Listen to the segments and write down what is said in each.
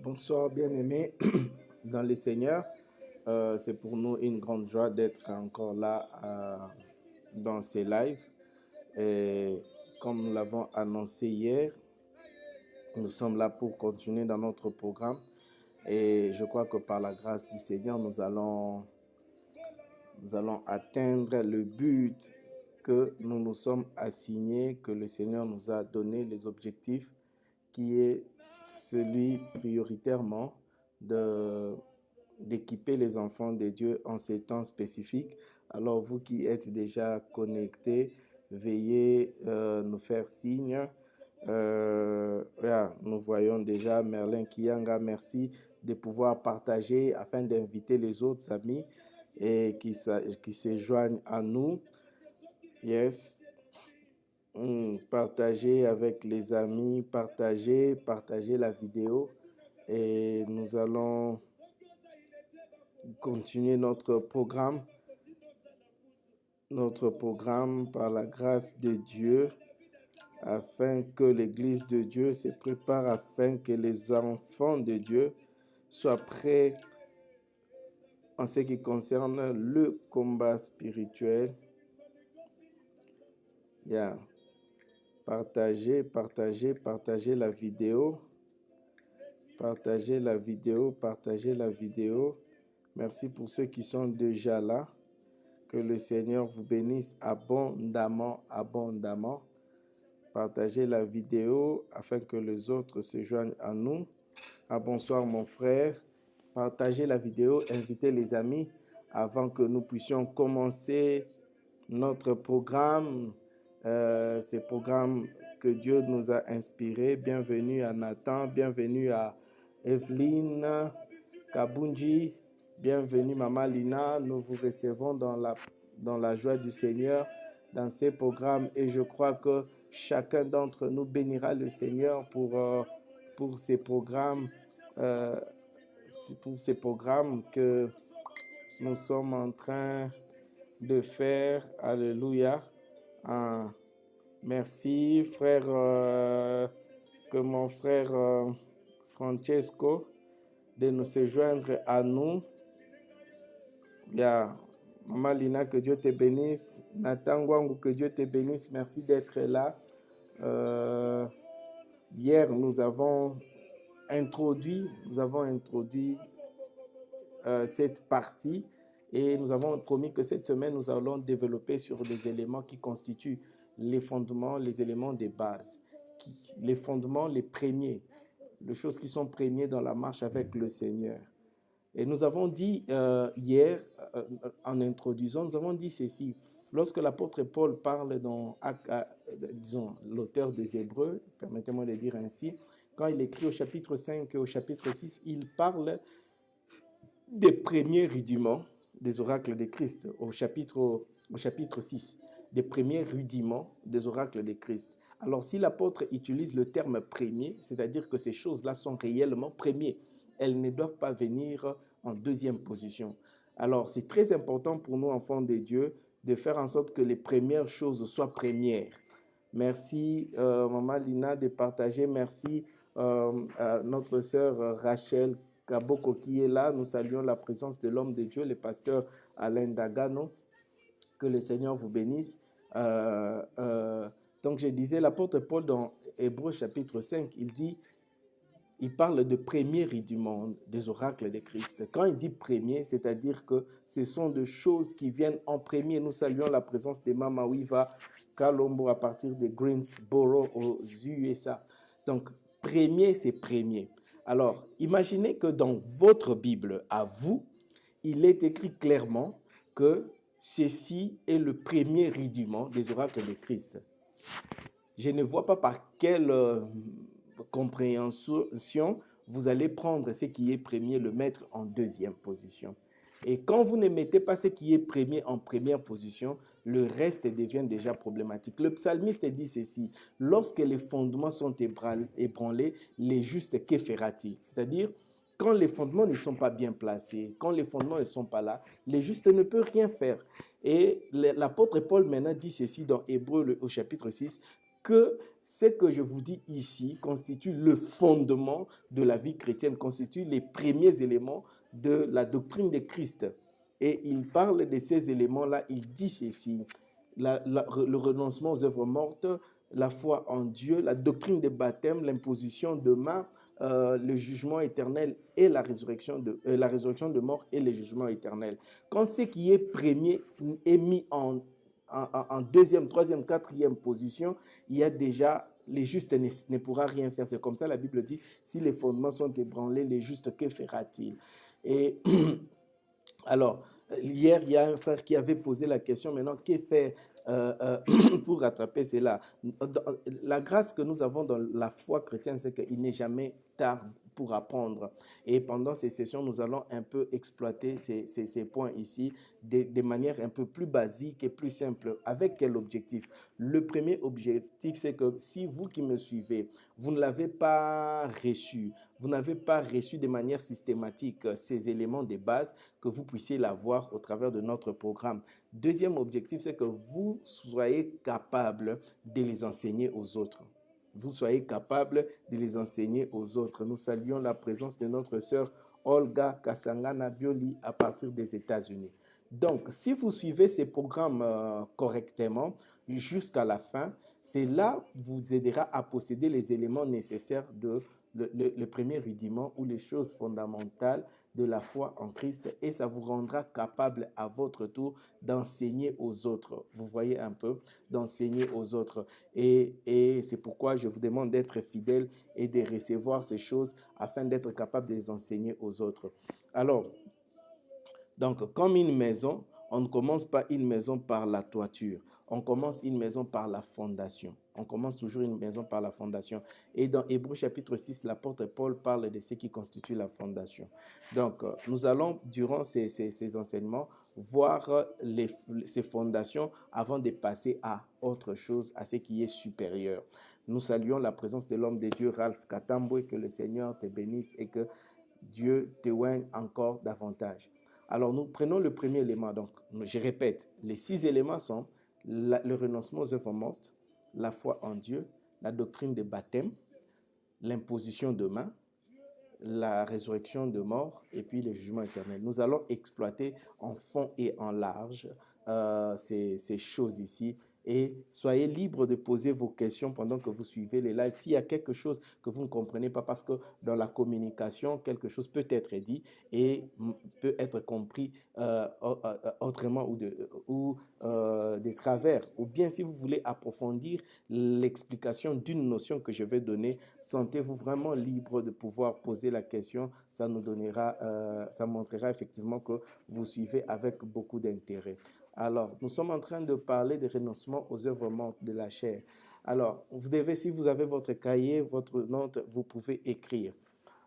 Bonsoir bien-aimés dans le Seigneur. C'est pour nous une grande joie d'être encore là dans ces lives. Et comme nous l'avons annoncé hier, nous sommes là pour continuer dans notre programme. Et je crois que par la grâce du Seigneur, nous allons atteindre le but que nous nous sommes assignés, que le Seigneur nous a donné, les objectifs, qui est celui prioritairement d'équiper les enfants de Dieu en ces temps spécifiques. Alors vous qui êtes déjà connectés, veuillez nous faire signe. Nous voyons déjà Merlin Kianga, merci de pouvoir partager afin d'inviter les autres amis et qui se joignent à nous. Yes. Partagez avec les amis, partagez la vidéo et nous allons continuer notre programme par la grâce de Dieu afin que l'Église de Dieu se prépare, afin que les enfants de Dieu soient prêts en ce qui concerne le combat spirituel. Partagez la vidéo. Partagez la vidéo. Merci pour ceux qui sont déjà là. Que le Seigneur vous bénisse abondamment. Partagez la vidéo afin que les autres se joignent à nous. Bonsoir mon frère. Partagez la vidéo, invitez les amis avant que nous puissions commencer notre programme. Ce programme que Dieu nous a inspiré. Bienvenue à Nathan, bienvenue à Evelyne Kabunji, bienvenue Maman Lina. Nous vous recevons dans la joie du Seigneur dans ces programmes et je crois que chacun d'entre nous bénira le Seigneur pour ces programmes, que nous sommes en train de faire. Alléluia. Merci frère, que mon frère Francesco de nous se joindre à nous. Maman Lina, que Dieu te bénisse. Nathan Wangu, que Dieu te bénisse. Merci d'être là. Hier, nous avons introduit cette partie et nous avons promis que cette semaine, nous allons développer sur des éléments qui constituent les fondements, les éléments des bases, les fondements, les premiers, les choses qui sont premiers dans la marche avec le Seigneur. Et nous avons dit hier, en introduisant, nous avons dit ceci. Lorsque l'apôtre Paul parle dans, disons, l'auteur des Hébreux, permettez-moi de dire ainsi, quand il écrit au chapitre 5 et au chapitre 6, il parle des premiers rudiments des oracles de Christ, au chapitre 6, des premiers rudiments des oracles de Christ. Alors, si l'apôtre utilise le terme premier, c'est-à-dire que ces choses-là sont réellement premiers, elles ne doivent pas venir en deuxième position. Alors, c'est très important pour nous, enfants de Dieu, de faire en sorte que les premières choses soient premières. Merci, Maman Lina, de partager. Merci à notre sœur Rachel Kaboko qui est là. Nous saluons la présence de l'homme de Dieu, le pasteur Alain Dagano. Que le Seigneur vous bénisse. Donc, je disais, l'apôtre Paul dans Hébreux chapitre 5, il parle de premier rudiment des oracles de Christ. Quand il dit premier, c'est-à-dire que ce sont des choses qui viennent en premier. Nous saluons la présence de Mama Wiva Kalombo à partir de Greensboro aux USA. Donc, premier, c'est premier. Alors, imaginez que dans votre Bible, à vous, il est écrit clairement que ceci est le premier rudiment des oracles de Christ. Je ne vois pas par quelle compréhension vous allez prendre ce qui est premier, le mettre en deuxième position. Et quand vous ne mettez pas ce qui est premier en première position, le reste devient déjà problématique. Le psalmiste dit ceci: lorsque les fondements sont ébranlés, les justes, que fera-t-il? C'est-à-dire, quand les fondements ne sont pas bien placés, quand les fondements ne sont pas là, les justes ne peuvent rien faire. Et l'apôtre Paul maintenant dit ceci dans Hébreux au chapitre 6, que ce que je vous dis ici constitue le fondement de la vie chrétienne, constitue les premiers éléments de la doctrine de Christ. Et il parle de ces éléments-là, il dit ceci: le renoncement aux œuvres mortes, la foi en Dieu, la doctrine des baptêmes, l'imposition de mains, le jugement éternel et la résurrection de mort et le jugement éternel. Quand ce qui est premier est mis en deuxième, troisième, quatrième position, il y a déjà, les justes ne pourra rien faire. C'est comme ça la Bible dit: si les fondements sont ébranlés, les justes, que fera-t-il? Et alors, hier, il y a un frère qui avait posé la question, maintenant, que faire pour rattraper cela? La grâce que nous avons dans la foi chrétienne, c'est qu'il n'est jamais tard pour apprendre. Et pendant ces sessions, nous allons un peu exploiter ces points ici de manière un peu plus basique et plus simple. Avec quel objectif? Le premier objectif, c'est que si vous qui me suivez, vous ne l'avez pas reçu, vous n'avez pas reçu de manière systématique ces éléments de base, que vous puissiez l'avoir au travers de notre programme. Deuxième objectif, c'est que vous soyez capable de les enseigner aux autres. Vous soyez capable de les enseigner aux autres. Nous saluons la présence de notre sœur Olga Kasangana Bioli à partir des États-Unis. Donc, si vous suivez ces programmes correctement jusqu'à la fin, c'est là vous aidera à posséder les éléments nécessaires de le premier rudiment ou les choses fondamentales de la foi en Christ, et ça vous rendra capable à votre tour d'enseigner aux autres. Vous voyez un peu, d'enseigner aux autres. Et c'est pourquoi je vous demande d'être fidèle et de recevoir ces choses afin d'être capable de les enseigner aux autres. Alors, donc, comme une maison, on ne commence pas une maison par la toiture. On commence une maison par la fondation. On commence toujours une maison par la fondation. Et dans Hébreux chapitre 6, l'apôtre Paul parle de ce qui constitue la fondation. Donc, nous allons, durant ces enseignements, voir ces fondations avant de passer à autre chose, à ce qui est supérieur. Nous saluons la présence de l'homme de Dieu, Ralph Katambwe, que le Seigneur te bénisse et que Dieu te oigne encore davantage. Alors, nous prenons le premier élément. Donc, je répète, les 6 éléments sont le renoncement aux œuvres mortes, la foi en Dieu, la doctrine des baptêmes, l'imposition de mains, la résurrection de mort et puis le jugement éternel. Nous allons exploiter en fond et en large ces choses ici Et soyez libre de poser vos questions pendant que vous suivez les lives. S'il y a quelque chose que vous ne comprenez pas, parce que dans la communication, quelque chose peut être dit et peut être compris autrement ou des travers. Ou bien si vous voulez approfondir l'explication d'une notion que je vais donner, sentez-vous vraiment libre de pouvoir poser la question. Ça nous donnera, ça montrera effectivement que vous suivez avec beaucoup d'intérêt. Alors, nous sommes en train de parler de renoncement aux œuvres mortes de la chair. Alors, vous devez, si vous avez votre cahier, votre note, vous pouvez écrire.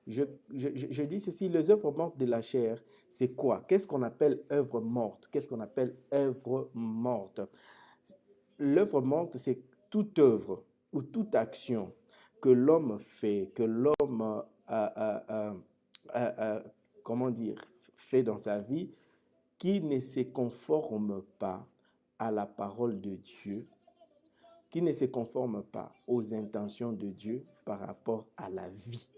Je dis ceci, les œuvres mortes de la chair, c'est quoi? Qu'est-ce qu'on appelle œuvre morte? Qu'est-ce qu'on appelle œuvre morte? L'œuvre morte, c'est toute œuvre ou toute action que l'homme fait, que l'homme comment dire, fait dans sa vie, qui ne se conforme pas à la parole de Dieu, qui ne se conforme pas aux intentions de Dieu par rapport à la vie,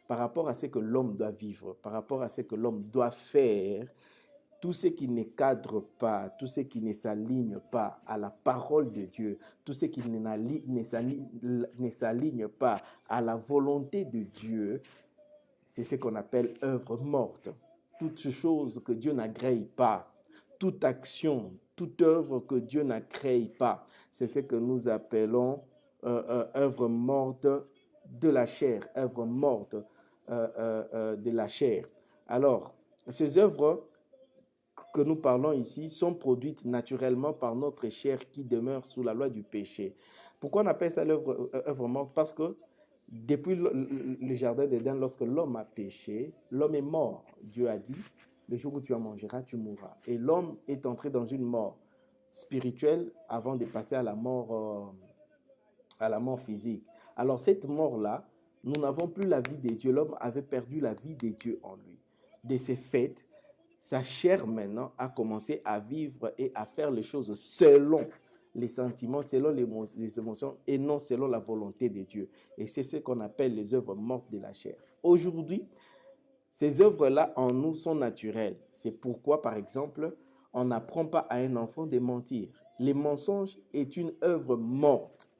par rapport à ce que l'homme doit vivre, par rapport à ce que l'homme doit faire, tout ce qui ne cadre pas, tout ce qui ne s'aligne pas à la parole de Dieu, tout ce qui ne s'aligne pas à la volonté de Dieu, c'est ce qu'on appelle œuvre morte. Toutes choses que Dieu n'agrée pas, toute action, toute œuvre que Dieu n'agrée pas, c'est ce que nous appelons œuvre morte de la chair, œuvre morte de la chair. Alors, ces œuvres que nous parlons ici sont produites naturellement par notre chair qui demeure sous la loi du péché. Pourquoi on appelle ça l'œuvre morte? Parce que depuis le jardin d'Éden, lorsque l'homme a péché, l'homme est mort. Dieu a dit, le jour où tu en mangeras, tu mourras. Et l'homme est entré dans une mort spirituelle avant de passer à la mort physique. Alors cette mort-là, nous n'avons plus la vie de Dieu. L'homme avait perdu la vie de Dieu en lui. De ces faits, sa chair maintenant a commencé à vivre et à faire les choses selon les sentiments, selon les émotions et non selon la volonté de Dieu. Et c'est ce qu'on appelle les œuvres mortes de la chair. Aujourd'hui, ces œuvres-là en nous sont naturelles. C'est pourquoi, par exemple, on n'apprend pas à un enfant de mentir. Les mensonges est une œuvre morte.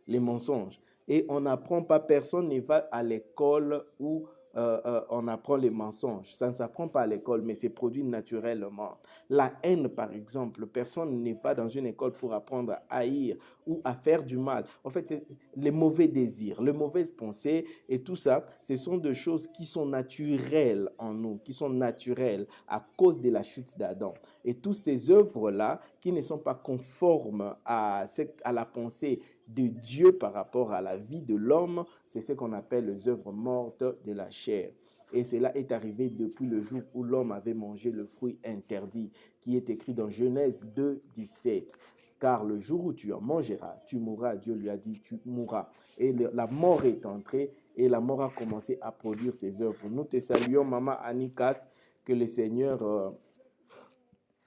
Les mensonges. Et on n'apprend pas, personne ne va à l'école où on apprend les mensonges. Ça ne s'apprend pas à l'école, mais c'est produit naturellement. La haine, par exemple, personne n'est pas dans une école pour apprendre à haïr ou à faire du mal. En fait, c'est les mauvais désirs, les mauvaises pensées et tout ça, ce sont des choses qui sont naturelles en nous, qui sont naturelles à cause de la chute d'Adam. Et toutes ces œuvres-là, qui ne sont pas conformes à la pensée de Dieu par rapport à la vie de l'homme, c'est ce qu'on appelle les œuvres mortes de la chair. Et cela est arrivé depuis le jour où l'homme avait mangé le fruit interdit, qui est écrit dans Genèse 2, 17. Car le jour où tu en mangeras, tu mourras. Dieu lui a dit, tu mourras. Et la mort est entrée et la mort a commencé à produire ses œuvres. Nous te saluons, Maman Anikas, que le Seigneur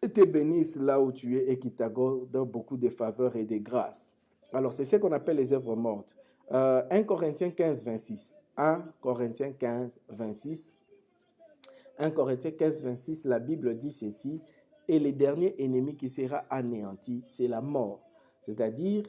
te bénisse là où tu es et qui t'accorde beaucoup de faveurs et de grâces. Alors, c'est ce qu'on appelle les œuvres mortes. 1 Corinthiens 15, 26. 1 Corinthiens 15, 26. 1 Corinthiens 15, 26, la Bible dit ceci. Et le dernier ennemi qui sera anéanti, c'est la mort. C'est-à-dire,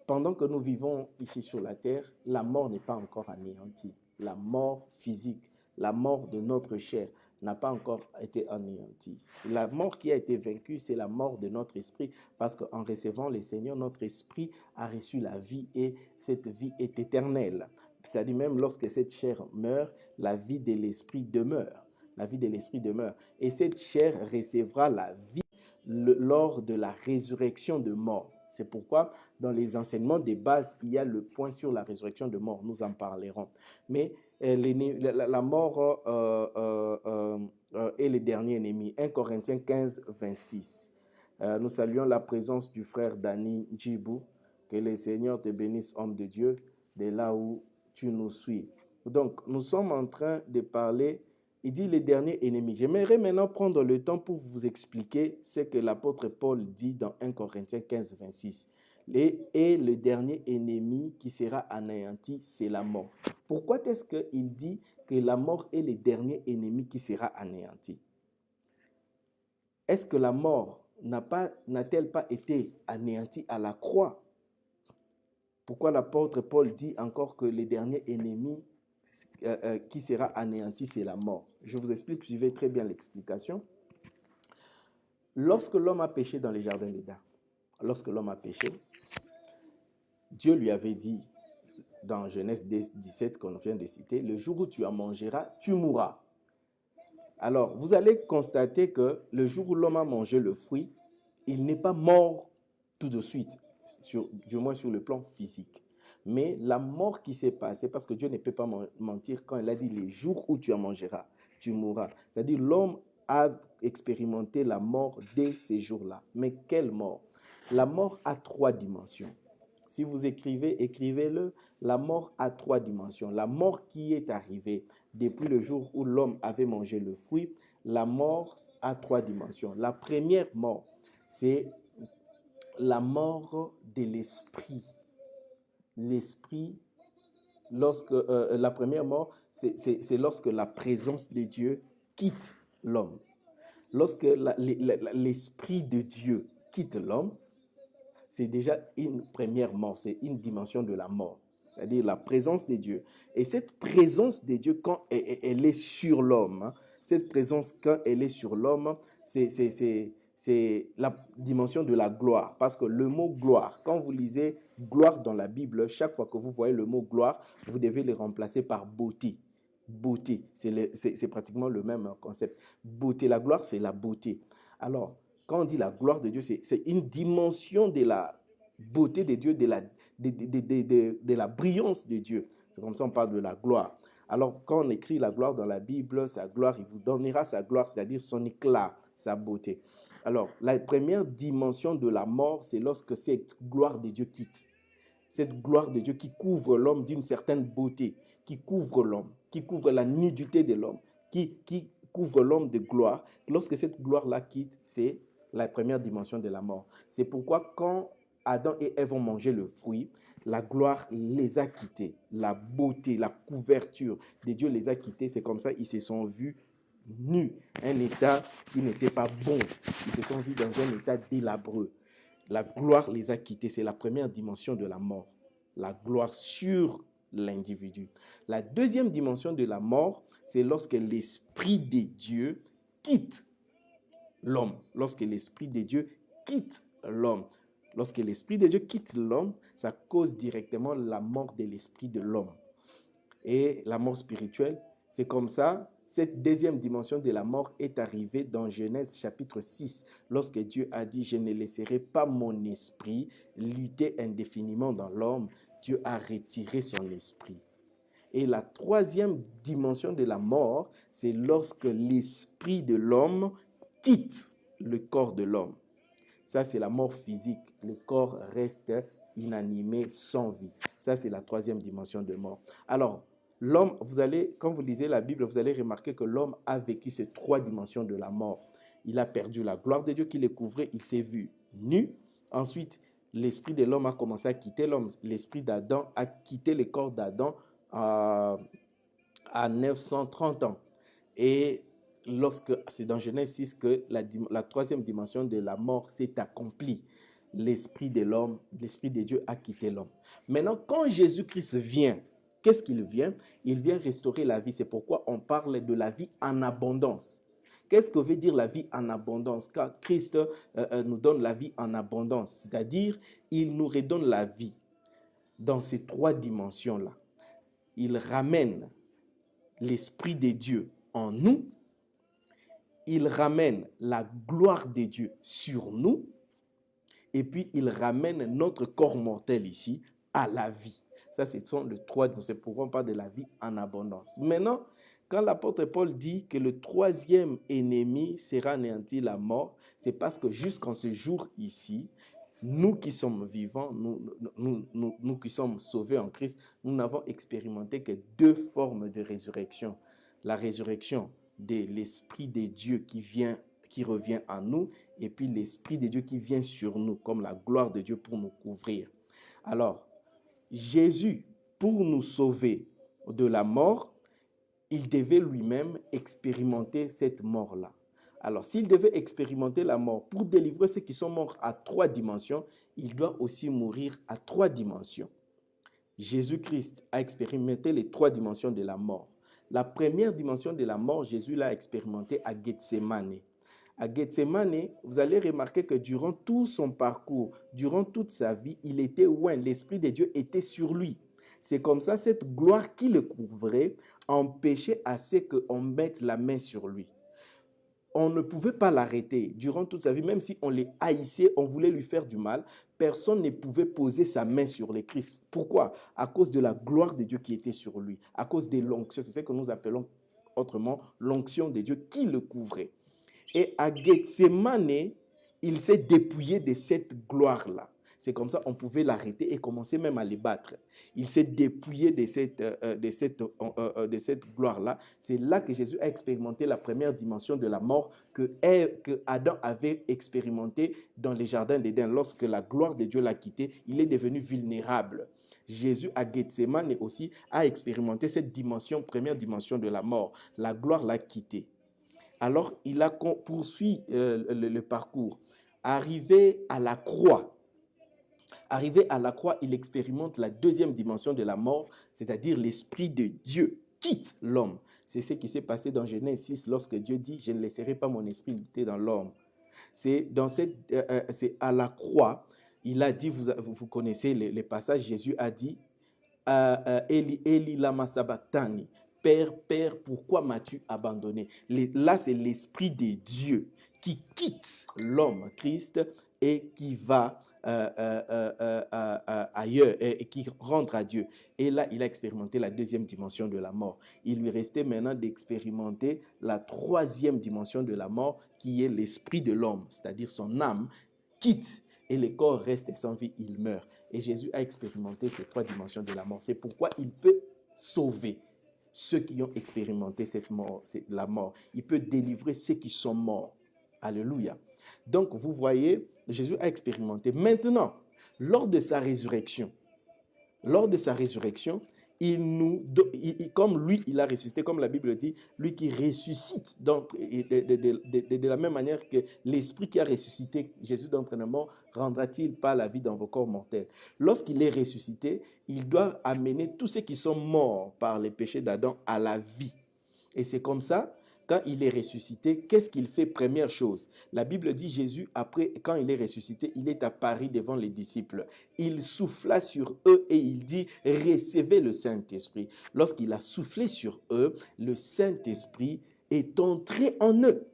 pendant que nous vivons ici sur la terre, la mort n'est pas encore anéantie. La mort physique, la mort de notre chair n'a pas encore été anéantie. La mort qui a été vaincue, c'est la mort de notre esprit, parce qu'en recevant le Seigneur, notre esprit a reçu la vie et cette vie est éternelle. C'est-à-dire même lorsque cette chair meurt, la vie de l'esprit demeure. La vie de l'esprit demeure. Et cette chair recevra la vie lors de la résurrection de mort. C'est pourquoi dans les enseignements de base, il y a le point sur la résurrection de mort. Nous en parlerons. Mais la mort est le dernier ennemi. 1 Corinthiens 15, 26. Nous saluons la présence du frère Dani Djibou. Que le Seigneur te bénisse, homme de Dieu, de là où tu nous suis. Donc, nous sommes en train de parler. Il dit les derniers ennemis. J'aimerais maintenant prendre le temps pour vous expliquer ce que l'apôtre Paul dit dans 1 Corinthiens 15, 26. Et le dernier ennemi qui sera anéanti, c'est la mort. Pourquoi est-ce qu'il dit que la mort est le dernier ennemi qui sera anéanti? Est-ce que la mort n'a-t-elle pas été anéantie à la croix? Pourquoi l'apôtre Paul dit encore que le dernier ennemi qui sera anéanti, c'est la mort? Je vous explique, suivez très bien l'explication. Lorsque l'homme a péché dans les jardins d'Éden, lorsque l'homme a péché, Dieu lui avait dit, dans Genèse 17 qu'on vient de citer, le jour où tu en mangeras, tu mourras. Alors, vous allez constater que le jour où l'homme a mangé le fruit, il n'est pas mort tout de suite, du moins sur le plan physique. Mais la mort qui s'est passée, parce que Dieu ne peut pas mentir quand il a dit les jours où tu en mangeras, tu mourras. C'est-à-dire l'homme a expérimenté la mort dès ces jours-là. Mais quelle mort? La mort a 3 dimensions. Si vous écrivez, écrivez-le. La mort a 3 dimensions. La mort qui est arrivée depuis le jour où l'homme avait mangé le fruit, la mort a 3 dimensions. La première mort, c'est la mort de l'esprit. L'esprit, la première mort, c'est lorsque la présence de Dieu quitte l'homme. Lorsque l'esprit de Dieu quitte l'homme, c'est déjà une première mort, c'est une dimension de la mort, c'est-à-dire la présence de Dieu. Et cette présence de Dieu, quand elle est sur l'homme, cette présence, quand elle est sur l'homme, c'est la dimension de la gloire. Parce que le mot gloire, quand vous lisez gloire dans la Bible, chaque fois que vous voyez le mot gloire, vous devez le remplacer par beauté. Beauté, c'est pratiquement le même concept. Beauté, la gloire, c'est la beauté. Alors, quand on dit la gloire de Dieu, c'est une dimension de la beauté de Dieu, de la brillance de Dieu. C'est comme ça qu'on parle de la gloire. Alors, quand on écrit la gloire dans la Bible, sa gloire, il vous donnera sa gloire, c'est-à-dire son éclat, sa beauté. Alors, la première dimension de la mort, c'est lorsque cette gloire de Dieu quitte. Cette gloire de Dieu qui couvre l'homme d'une certaine beauté, qui couvre l'homme, qui couvre la nudité de l'homme, qui couvre l'homme de gloire. Lorsque cette gloire-là quitte, c'est la première dimension de la mort. C'est pourquoi quand Adam et Ève ont mangé le fruit, la gloire les a quittés. La beauté, la couverture de Dieu les a quittés. C'est comme ça qu'ils se sont vus nus, un état qui n'était pas bon. Ils se sont vus dans un état délabreux. La gloire les a quittés. C'est la première dimension de la mort. La gloire sur l'individu. La deuxième dimension de la mort, c'est lorsque l'Esprit de Dieu quitte l'homme. Lorsque l'Esprit de Dieu quitte l'homme. Lorsque l'Esprit de Dieu quitte l'homme, ça cause directement la mort de l'esprit de l'homme. Et la mort spirituelle, c'est comme ça. Cette deuxième dimension de la mort est arrivée dans Genèse chapitre 6, lorsque Dieu a dit « Je ne laisserai pas mon esprit lutter indéfiniment dans l'homme ». Dieu a retiré son esprit. Et la troisième dimension de la mort, c'est lorsque l'esprit de l'homme quitte le corps de l'homme. Ça, c'est la mort physique. Le corps reste inanimé, sans vie. Ça, c'est la troisième dimension de mort. Alors, l'homme, quand vous lisez la Bible, vous allez remarquer que l'homme a vécu ces 3 dimensions de la mort. Il a perdu la gloire de Dieu qui le couvrait, il s'est vu nu. Ensuite, l'esprit de l'homme a commencé à quitter l'homme. L'esprit d'Adam a quitté le corps d'Adam à 930 ans. Et c'est dans Genèse 6 que la troisième dimension de la mort s'est accomplie. L'esprit de l'homme, l'esprit de Dieu a quitté l'homme. Maintenant, quand Jésus-Christ vient, qu'est-ce qu'il vient? Il vient restaurer la vie. C'est pourquoi on parle de la vie en abondance. Qu'est-ce que veut dire la vie en abondance? Car Christ nous donne la vie en abondance. C'est-à-dire, il nous redonne la vie dans ces 3 dimensions-là. Il ramène l'Esprit de Dieu en nous. Il ramène la gloire de Dieu sur nous. Et puis, il ramène notre corps mortel ici à la vie. Ça, ce sont les 3. C'est pourquoi on parle de la vie en abondance. Maintenant, quand l'apôtre Paul dit que le 3e ennemi sera anéanti, la mort, c'est parce que jusqu'en ce jour ici, nous qui sommes vivants, nous qui sommes sauvés en Christ, nous n'avons expérimenté que 2 formes de résurrection. La résurrection de l'Esprit de Dieu qui revient en nous, et puis l'Esprit de Dieu qui vient sur nous, comme la gloire de Dieu pour nous couvrir. Alors, Jésus, pour nous sauver de la mort, il devait lui-même expérimenter cette mort-là. Alors, s'il devait expérimenter la mort pour délivrer ceux qui sont morts à 3 dimensions, il doit aussi mourir à 3 dimensions. Jésus-Christ a expérimenté les 3 dimensions de la mort. La première dimension de la mort, Jésus l'a expérimenté à Gethsémane. À Gethsémane, vous allez remarquer que durant tout son parcours, durant toute sa vie, il était loin, l'Esprit de Dieu était sur lui. C'est comme ça, cette gloire qui le couvrait empêchait à ce qu'on mette la main sur lui. On ne pouvait pas l'arrêter durant toute sa vie, même si on les haïssait, on voulait lui faire du mal, personne ne pouvait poser sa main sur le Christ. Pourquoi? À cause de la gloire de Dieu qui était sur lui, à cause de l'onction, c'est ce que nous appelons autrement l'onction de Dieu qui le couvrait. Et à Gethsémane, il s'est dépouillé de cette gloire-là. C'est comme ça qu'on pouvait l'arrêter et commencer même à les battre. Il s'est dépouillé de cette gloire-là. C'est là que Jésus a expérimenté la première dimension de la mort que Adam avait expérimenté dans les jardins d'Éden. Lorsque la gloire de Dieu l'a quitté, il est devenu vulnérable. Jésus à Gethsémane aussi a expérimenté cette dimension, première dimension de la mort. La gloire l'a quitté. Alors, il a poursuivi le parcours. Arrivé à la croix, il expérimente la deuxième dimension de la mort, c'est-à-dire l'Esprit de Dieu quitte l'homme. C'est ce qui s'est passé dans Genèse 6 lorsque Dieu dit « Je ne laisserai pas mon esprit habiter dans l'homme ». C'est à la croix, il a dit, vous connaissez les passages, Jésus a dit « Eli, Eli, lama sabachthani ». Père, pourquoi m'as-tu abandonné? Là, c'est l'Esprit de Dieu qui quitte l'homme, Christ, et qui va ailleurs, et qui rentre à Dieu. Et là, il a expérimenté la deuxième dimension de la mort. Il lui restait maintenant d'expérimenter la troisième dimension de la mort, qui est l'esprit de l'homme, c'est-à-dire son âme quitte et le corps reste sans vie, il meurt. Et Jésus a expérimenté ces 3 dimensions de la mort. C'est pourquoi il peut sauver ceux qui ont expérimenté la mort. Il peut délivrer ceux qui sont morts. Alléluia. Donc, vous voyez, Jésus a expérimenté. Maintenant, lors de sa résurrection, comme lui, il a ressuscité, comme la Bible dit, lui qui ressuscite, donc, de la même manière que l'Esprit qui a ressuscité Jésus d'entre les morts, rendra-t-il pas la vie dans vos corps mortels? Lorsqu'il est ressuscité, il doit amener tous ceux qui sont morts par les péchés d'Adam à la vie. Et c'est comme ça, quand il est ressuscité, qu'est-ce qu'il fait? Première chose, la Bible dit Jésus, après, quand il est ressuscité, il est apparu devant les disciples. Il souffla sur eux et il dit, recevez le Saint-Esprit. Lorsqu'il a soufflé sur eux, le Saint-Esprit est entré en eux.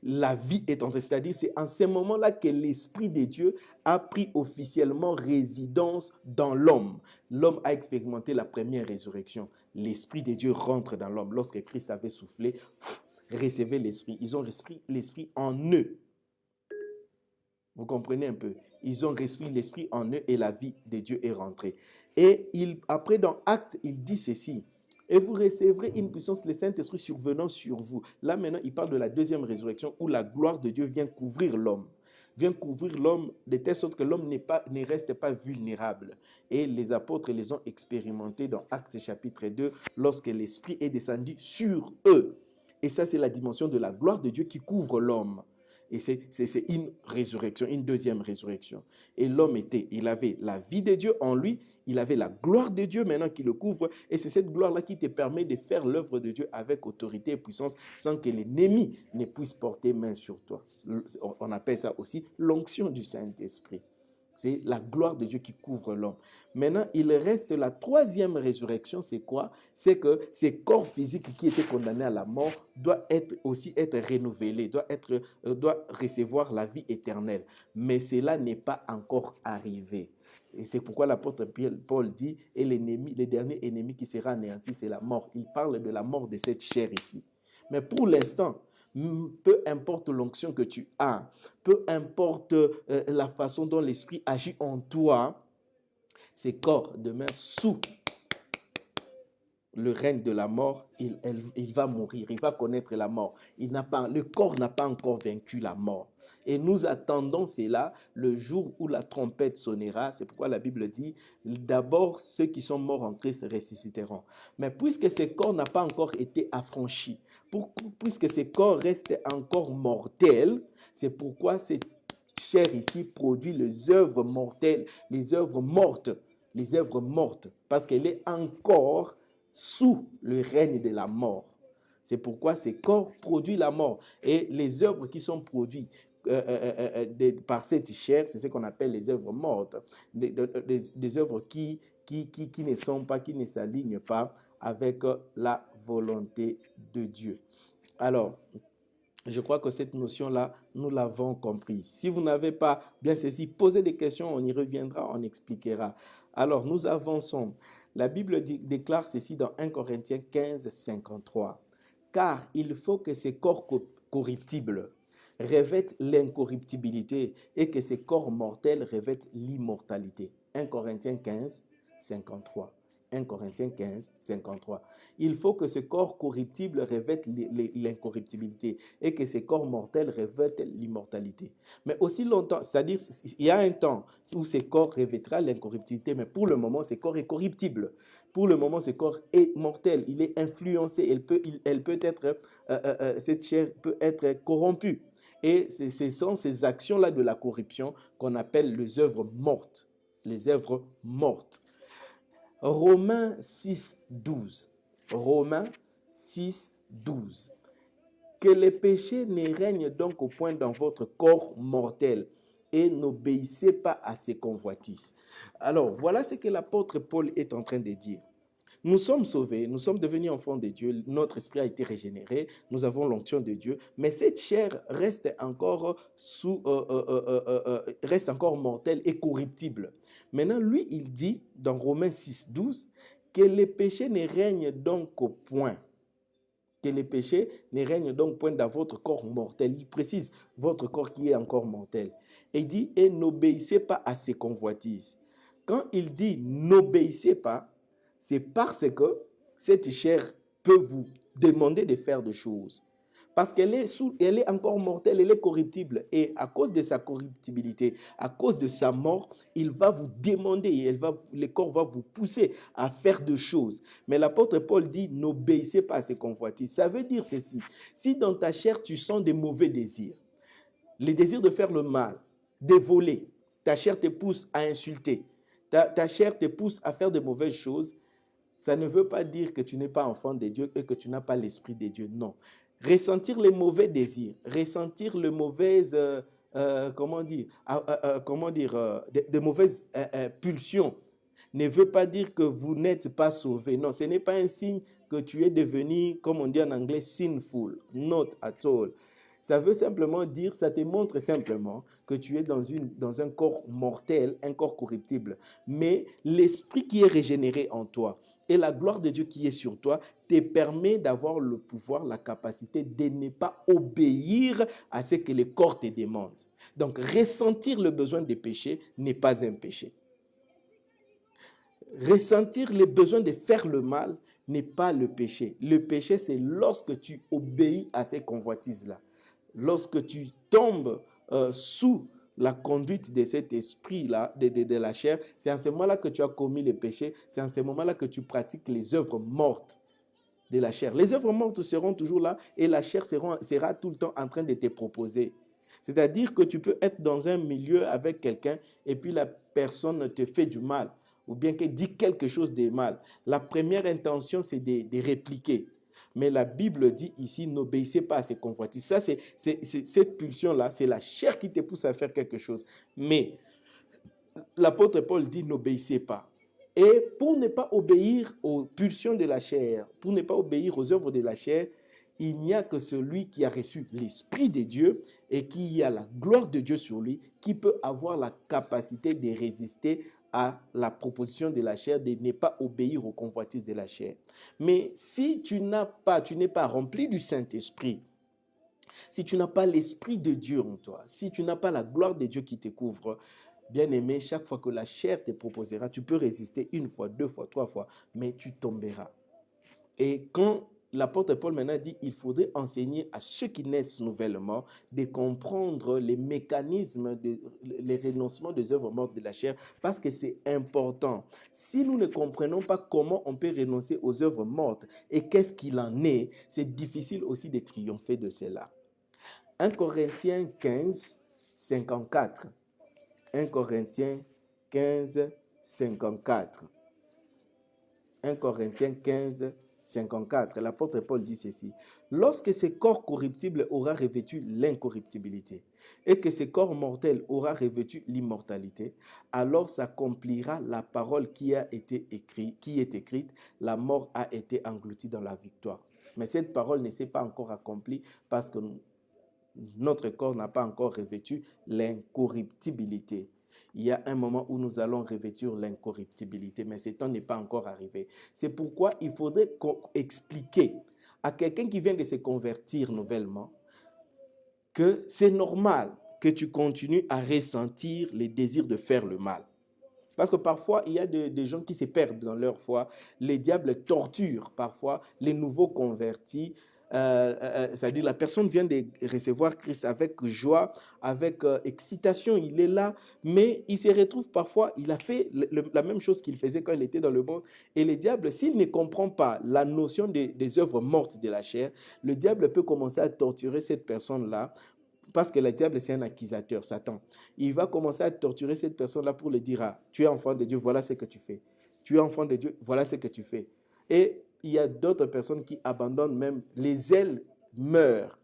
La vie est entrée, c'est-à-dire c'est en ce moment-là que l'Esprit de Dieu a pris officiellement résidence dans l'homme. L'homme a expérimenté la première résurrection. L'Esprit de Dieu rentre dans l'homme. Lorsque Christ avait soufflé, recevez l'Esprit. Ils ont reçu l'Esprit en eux. Vous comprenez un peu? Ils ont reçu l'Esprit en eux et la vie de Dieu est rentrée. Et après dans Actes, il dit ceci. Et vous recevrez une puissance, le Saint-Esprit survenant sur vous. Là, maintenant, il parle de la deuxième résurrection où la gloire de Dieu vient couvrir l'homme. Vient couvrir l'homme de telle sorte que l'homme ne reste pas vulnérable. Et les apôtres les ont expérimentés dans Actes chapitre 2 lorsque l'Esprit est descendu sur eux. Et ça, c'est la dimension de la gloire de Dieu qui couvre l'homme. Et c'est une résurrection, une deuxième résurrection. Et l'homme il avait la vie de Dieu en lui, il avait la gloire de Dieu maintenant qui le couvre. Et c'est cette gloire-là qui te permet de faire l'œuvre de Dieu avec autorité et puissance sans que l'ennemi ne puisse porter main sur toi. On appelle ça aussi l'onction du Saint-Esprit. C'est la gloire de Dieu qui couvre l'homme. Maintenant, il reste la troisième résurrection, c'est quoi? C'est que ces corps physiques qui étaient condamnés à la mort doivent aussi être renouvelés, doivent recevoir la vie éternelle. Mais cela n'est pas encore arrivé. Et c'est pourquoi l'apôtre Paul dit, et le dernier ennemi qui sera anéanti, c'est la mort. Il parle de la mort de cette chair ici. Mais pour l'instant, peu importe l'onction que tu as, peu importe la façon dont l'Esprit agit en toi, ces corps demeurent sous le règne de la mort. Il va mourir, il va connaître la mort. Le corps n'a pas encore vaincu la mort. Et nous attendons cela le jour où la trompette sonnera. C'est pourquoi la Bible dit, d'abord ceux qui sont morts en Christ ressusciteront. Mais puisque ce corps n'a pas encore été affranchi, puisque ces corps restent encore mortels, c'est pourquoi cette chair ici produit les œuvres mortelles, les œuvres mortes, parce qu'elle est encore sous le règne de la mort. C'est pourquoi ces corps produisent la mort. Et les œuvres qui sont produites par cette chair, c'est ce qu'on appelle les œuvres mortes, des œuvres qui ne sont pas, qui ne s'alignent pas avec la volonté de Dieu. Alors, je crois que cette notion-là, nous l'avons comprise. Si vous n'avez pas bien saisi, posez des questions, on y reviendra, on expliquera. Alors, nous avançons. La Bible déclare ceci dans 1 Corinthiens 15, 53. Car il faut que ces corps corruptibles revêtent l'incorruptibilité et que ces corps mortels revêtent l'immortalité. 1 Corinthiens 15, 53. 1 Corinthiens 15, 53. Il faut que ce corps corruptible revête l'incorruptibilité et que ces corps mortels revêtent l'immortalité. Mais aussi longtemps, c'est-à-dire il y a un temps où ces corps revêtra l'incorruptibilité, mais pour le moment, ce corps est corruptible. Pour le moment, ce corps est mortel, il est influencé, elle peut être, cette chair peut être corrompue. Et ce sont ces actions-là de la corruption qu'on appelle les œuvres mortes. Les œuvres mortes. Romains 6, 12. Romains 6, 12. Que les péchés ne règnent donc au point dans votre corps mortel et n'obéissez pas à ses convoitises. Alors, voilà ce que l'apôtre Paul est en train de dire. Nous sommes sauvés, nous sommes devenus enfants de Dieu, notre esprit a été régénéré, nous avons l'onction de Dieu, mais cette chair reste encore reste encore mortelle et corruptible. Maintenant, lui, il dit dans Romains 6, 12, que les péchés ne règnent donc au point. Que les péchés ne règnent donc point dans votre corps mortel. Il précise votre corps qui est encore mortel. Et il dit, et n'obéissez pas à ses convoitises. Quand il dit n'obéissez pas, c'est parce que cette chair peut vous demander de faire des choses. Parce qu'elle est encore mortelle, elle est corruptible. Et à cause de sa corruptibilité, à cause de sa mort, il va vous demander, le corps va vous pousser à faire des choses. Mais l'apôtre Paul dit, n'obéissez pas à ses convoitises. Ça veut dire ceci. Si dans ta chair, tu sens des mauvais désirs, les désirs de faire le mal, de voler, ta chair te pousse à insulter, ta chair te pousse à faire de mauvaises choses, ça ne veut pas dire que tu n'es pas enfant de Dieu et que tu n'as pas l'esprit de Dieu. Non. Ressentir les mauvais désirs, ressentir les mauvaises, de mauvaises pulsions, ne veut pas dire que vous n'êtes pas sauvé. Non, ce n'est pas un signe que tu es devenu, comme on dit en anglais, sinful. Not at all. Ça veut simplement dire, ça te montre simplement que tu es dans un corps mortel, un corps corruptible. Mais l'esprit qui est régénéré en toi et la gloire de Dieu qui est sur toi te permet d'avoir le pouvoir, la capacité de ne pas obéir à ce que le corps te demande. Donc, ressentir le besoin de péché n'est pas un péché. Ressentir le besoin de faire le mal n'est pas le péché. Le péché, c'est lorsque tu obéis à ces convoitises-là. Lorsque tu tombes sous la conduite de cet esprit-là, de la chair, c'est en ce moment-là que tu as commis le péché, c'est en ce moment-là que tu pratiques les œuvres mortes de la chair. Les œuvres mortes seront toujours là et la chair sera tout le temps en train de te proposer. C'est-à-dire que tu peux être dans un milieu avec quelqu'un et puis la personne te fait du mal ou bien qu'elle dit quelque chose de mal. La première intention, c'est de répliquer. Mais la Bible dit ici, n'obéissez pas à ces convoitises. Ça, cette pulsion-là, c'est la chair qui te pousse à faire quelque chose. Mais l'apôtre Paul dit, n'obéissez pas. Et pour ne pas obéir aux pulsions de la chair, pour ne pas obéir aux œuvres de la chair, il n'y a que celui qui a reçu l'Esprit de Dieu et qui a la gloire de Dieu sur lui, qui peut avoir la capacité de résister à la proposition de la chair, de ne pas obéir aux convoitises de la chair. Mais si tu n'es pas rempli du Saint-Esprit, si tu n'as pas l'Esprit de Dieu en toi, si tu n'as pas la gloire de Dieu qui te couvre, bien-aimé, chaque fois que la chair te proposera, tu peux résister une fois, deux fois, trois fois, mais tu tomberas. Et quand l'apôtre Paul maintenant dit il faudrait enseigner à ceux qui naissent nouvellement de comprendre les mécanismes, les renoncements des œuvres mortes de la chair, parce que c'est important. Si nous ne comprenons pas comment on peut renoncer aux œuvres mortes et qu'est-ce qu'il en est, c'est difficile aussi de triompher de cela. 1 Corinthiens 15, 54. 1 Corinthiens 15, 54. 1 Corinthiens 15, 54. L'apôtre Paul dit ceci. Lorsque ce corps corruptible aura revêtu l'incorruptibilité et que ce corps mortel aura revêtu l'immortalité, alors s'accomplira la parole qui est écrite, la mort a été engloutie dans la victoire. Mais cette parole ne s'est pas encore accomplie parce que notre corps n'a pas encore revêtu l'incorruptibilité. Il y a un moment où nous allons revêtir l'incorruptibilité, mais ce temps n'est pas encore arrivé. C'est pourquoi il faudrait expliquer à quelqu'un qui vient de se convertir nouvellement que c'est normal que tu continues à ressentir les désirs de faire le mal. Parce que parfois, il y a des gens qui se perdent dans leur foi. Les diables torturent parfois les nouveaux convertis. C'est-à-dire la personne vient de recevoir Christ avec joie, avec excitation, il est là, mais il se retrouve parfois, il a fait la même chose qu'il faisait quand il était dans le monde. Et le diable, s'il ne comprend pas la notion des œuvres mortes de la chair, le diable peut commencer à torturer cette personne-là, parce que le diable, c'est un accusateur, Satan. Il va commencer à torturer cette personne-là pour lui dire, ah, tu es enfant de Dieu, voilà ce que tu fais. Tu es enfant de Dieu, voilà ce que tu fais. Et il y a d'autres personnes qui abandonnent même, les ailes meurent.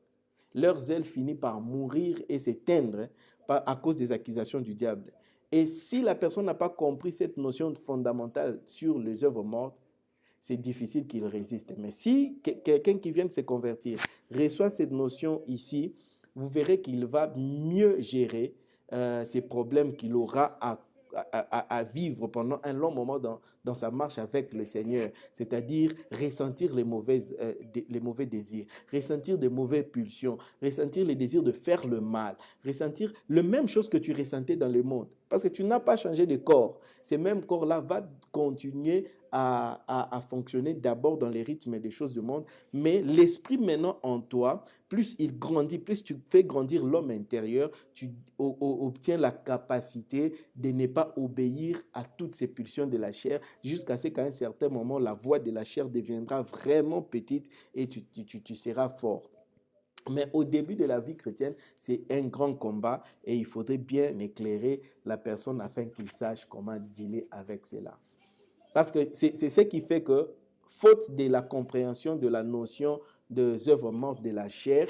Leurs ailes finissent par mourir et s'éteindre à cause des accusations du diable. Et si la personne n'a pas compris cette notion fondamentale sur les œuvres mortes, c'est difficile qu'il résiste. Mais si quelqu'un qui vient de se convertir reçoit cette notion ici, vous verrez qu'il va mieux gérer ces problèmes qu'il aura à vivre pendant un long moment dans sa marche avec le Seigneur, c'est-à-dire ressentir les mauvais désirs, ressentir des mauvaises pulsions, ressentir les désirs de faire le mal, ressentir la même chose que tu ressentais dans le monde. Parce que tu n'as pas changé de corps. Ce même corps-là va continuer à fonctionner d'abord dans les rythmes des choses du monde, mais l'esprit maintenant en toi, plus il grandit, plus tu fais grandir l'homme intérieur, tu obtiens la capacité de ne pas obéir à toutes ces pulsions de la chair, jusqu'à ce qu'à un certain moment, la voix de la chair deviendra vraiment petite et tu seras fort. Mais au début de la vie chrétienne, c'est un grand combat et il faudrait bien éclairer la personne afin qu'il sache comment dealer avec cela. Parce que c'est ce qui fait que, faute de la compréhension de la notion des œuvres mortes de la chair,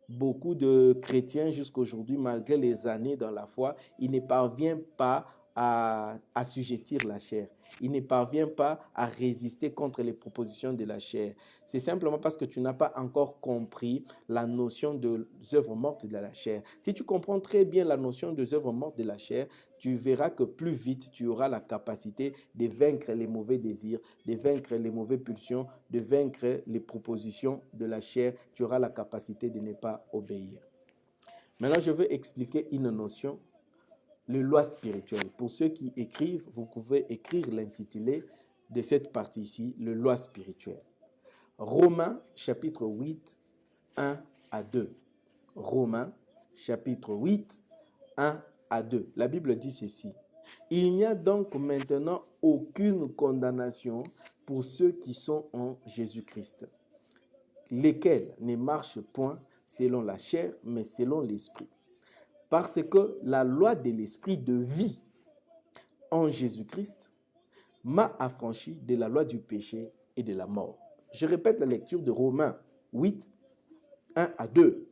beaucoup de chrétiens jusqu'aujourd'hui, malgré les années dans la foi, ils ne parviennent pas à assujettir la chair. Ils ne parviennent pas à résister contre les propositions de la chair. C'est simplement parce que tu n'as pas encore compris la notion des œuvres mortes de la chair. Si tu comprends très bien la notion des œuvres mortes de la chair, tu verras que plus vite tu auras la capacité de vaincre les mauvais désirs, de vaincre les mauvaises pulsions, de vaincre les propositions de la chair. Tu auras la capacité de ne pas obéir. Maintenant, je veux expliquer une notion, les lois spirituelles. Pour ceux qui écrivent, vous pouvez écrire l'intitulé de cette partie-ci, les lois spirituelles. Romains, chapitre 8, 1 à 2. Romains, chapitre 8, 1 à 2. La Bible dit ceci. Il n'y a donc maintenant aucune condamnation pour ceux qui sont en Jésus-Christ, lesquels ne marchent point selon la chair, mais selon l'esprit. Parce que la loi de l'esprit de vie en Jésus-Christ m'a affranchi de la loi du péché et de la mort. Je répète la lecture de Romains 8, 1 à 2.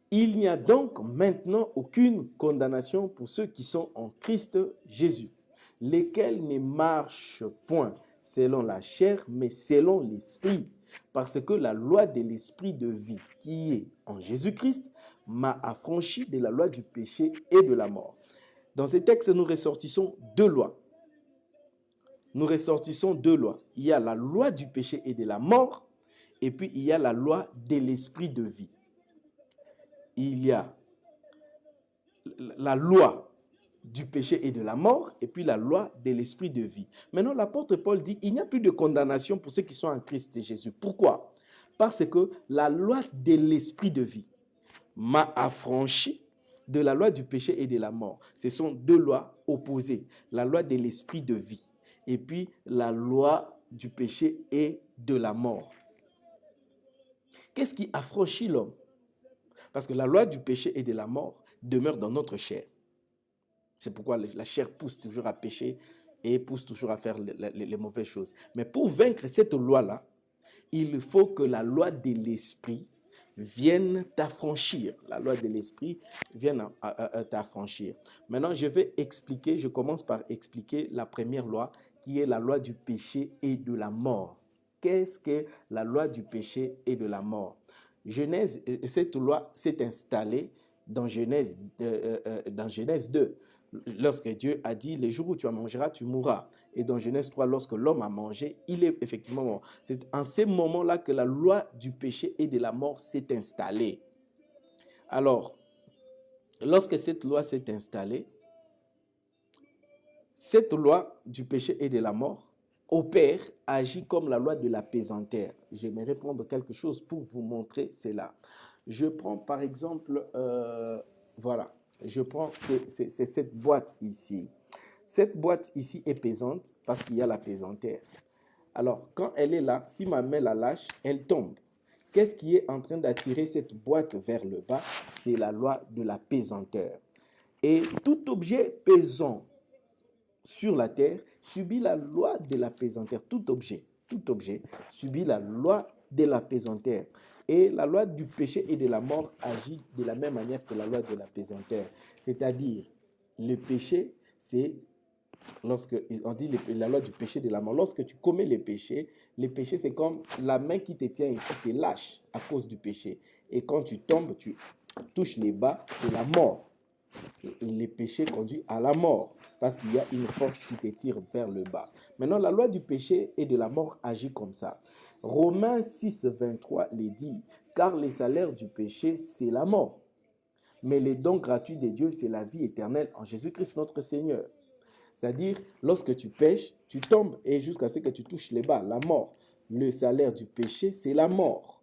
Il n'y a donc maintenant aucune condamnation pour ceux qui sont en Christ Jésus, lesquels ne marchent point selon la chair, mais selon l'esprit. Parce que la loi de l'esprit de vie qui est en Jésus-Christ m'a affranchi de la loi du péché et de la mort. Dans ces textes, nous ressortissons deux lois. Nous ressortissons deux lois. Il y a la loi du péché et de la mort, et puis il y a la loi de l'esprit de vie. Il y a la loi du péché et de la mort, et puis la loi de l'esprit de vie. Maintenant, l'apôtre Paul dit, il n'y a plus de condamnation pour ceux qui sont en Christ Jésus. Pourquoi? Parce que la loi de l'esprit de vie m'a affranchi de la loi du péché et de la mort. Ce sont deux lois opposées. La loi de l'esprit de vie et puis la loi du péché et de la mort. Qu'est-ce qui affranchit l'homme? Parce que la loi du péché et de la mort demeure dans notre chair. C'est pourquoi la chair pousse toujours à pécher et pousse toujours à faire les mauvaises choses. Mais pour vaincre cette loi-là, il faut que la loi de l'esprit vienne t'affranchir. La loi de l'esprit vienne t'affranchir. Maintenant, je commence par expliquer la première loi, qui est la loi du péché et de la mort. Qu'est-ce que la loi du péché et de la mort? Cette loi s'est installée dans Genèse 2. Lorsque Dieu a dit, les jours où tu en mangeras, tu mourras. Et dans Genèse 3, lorsque l'homme a mangé, il est effectivement mort. C'est en ces moments-là que la loi du péché et de la mort s'est installée. Alors, lorsque cette loi s'est installée, cette loi du péché et de la mort opère, agit comme la loi de la pesanteur. J'aimerais prendre quelque chose pour vous montrer cela. Je prends par exemple, voilà. Je prends c'est cette boîte ici. Cette boîte ici est pesante parce qu'il y a la pesanteur. Alors, quand elle est là, si ma main la lâche, elle tombe. Qu'est-ce qui est en train d'attirer cette boîte vers le bas? C'est la loi de la pesanteur. Et tout objet pesant sur la terre subit la loi de la pesanteur. Tout objet subit la loi de la pesanteur. Et la loi du péché et de la mort agit de la même manière que la loi de la pesanteur. C'est-à-dire, le péché, c'est, lorsque on dit la loi du péché et de la mort, lorsque tu commets le péché c'est comme la main qui te tient ici te lâche à cause du péché. Et quand tu tombes, tu touches les bas, c'est la mort. Le péché conduit à la mort parce qu'il y a une force qui te tire vers le bas. Maintenant, la loi du péché et de la mort agit comme ça. Romains 6, 23 les dit, car le salaire du péché, c'est la mort. Mais le don gratuit de Dieu, c'est la vie éternelle en Jésus-Christ notre Seigneur. C'est-à-dire, lorsque tu pêches, tu tombes et jusqu'à ce que tu touches les bas, la mort. Le salaire du péché, c'est la mort.